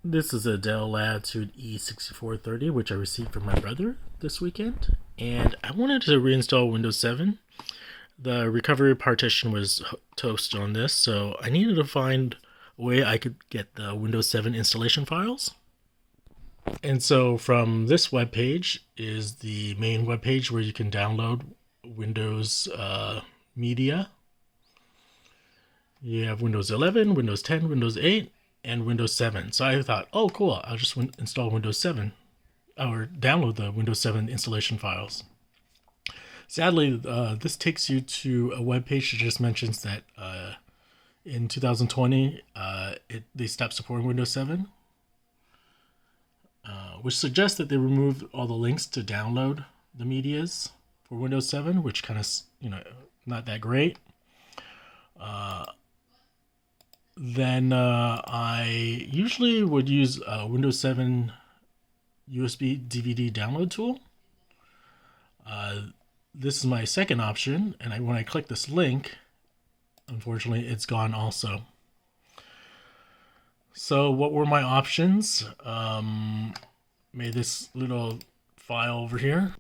This is a Dell Latitude E6430, which I received from my brother this weekend, and I wanted to reinstall Windows 7. The recovery partition was toast on this, so I needed to find a way I could get the Windows 7 installation files. And so from this web page is the main web page where you can download Windows media. You have Windows 11, Windows 10, Windows 8, and Windows 7. So I thought, oh, cool, I'll just install Windows 7 or download the Windows 7 installation files. Sadly, this takes you to a web page that just mentions that in 2020 they stopped supporting Windows 7, which suggests that they removed all the links to download the medias for Windows 7, which kind of, not that great. Then I usually would use Windows 7 USB DVD download tool. This is my second option, and when I click this link, unfortunately, it's gone also. So what were my options? Made this little file over here.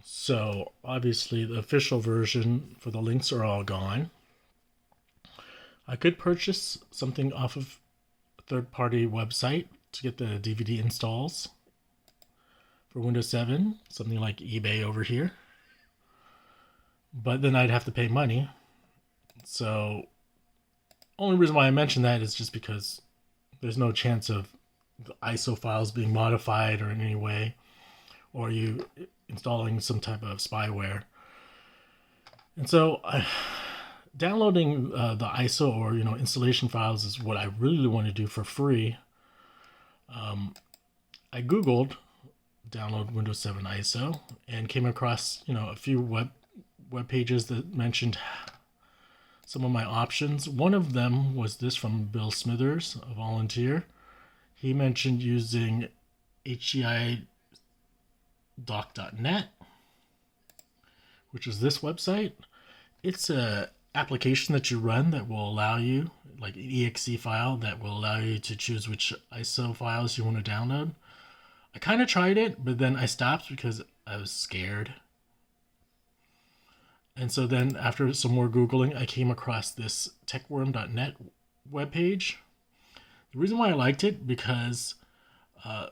So obviously the official version for the links are all gone. I could purchase something off of a third-party website to get the DVD installs for Windows 7, something like eBay over here. But then I'd have to pay money. So only reason why I mention that is just because there's no chance of the ISO files being modified or in any way, or you installing some type of spyware. And so downloading the ISO or installation files is what I really want to do for free. I googled download Windows 7 ISO and came across a few web pages that mentioned some of my options. One of them was this from Bill Smithers, a volunteer. He mentioned using heidoc.net, which is this website. It's a application that you run that will allow you, like an exe file that will allow you to choose which ISO files you want to download. I kind of tried it, but then I stopped because I was scared. And so then after some more Googling, I came across this techworm.net webpage. The reason why I liked it, because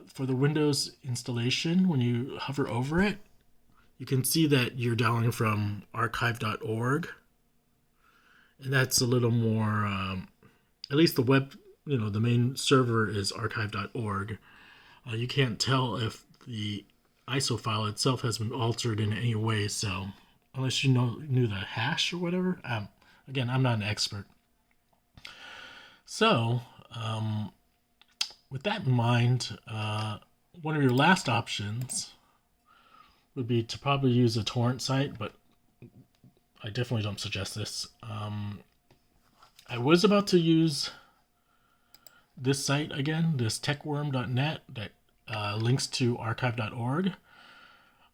for the Windows installation, when you hover over it, you can see that you're downloading from archive.org. And that's a little more, at least the the main server is archive.org. You can't tell if the ISO file itself has been altered in any way, so unless you knew the hash or whatever. Again, I'm not an expert. So, with that in mind, one of your last options would be to probably use a torrent site, but I definitely don't suggest this. I was about to use this site again, this techworm.net that links to archive.org,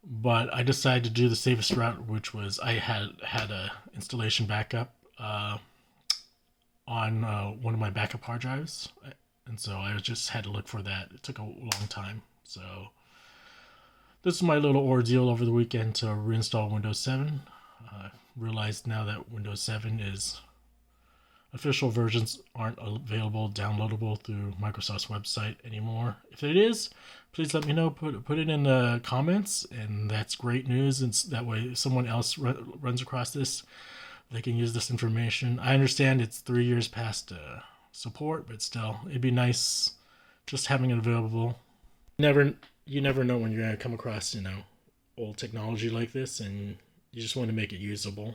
but I decided to do the safest route, which was I had a installation backup on one of my backup hard drives, and so I just had to look for that. It took a long time, so this is my little ordeal over the weekend to reinstall Windows 7. Realized now that Windows 7 is official versions aren't available downloadable through Microsoft's website anymore. If it is, please let me know. Put it in the comments, and that's great news. And that way, if someone else runs across this, they can use this information. I understand it's 3 years past support, but still, it'd be nice just having it available. You never know when you're gonna come across old technology like this, and you just want to make it usable.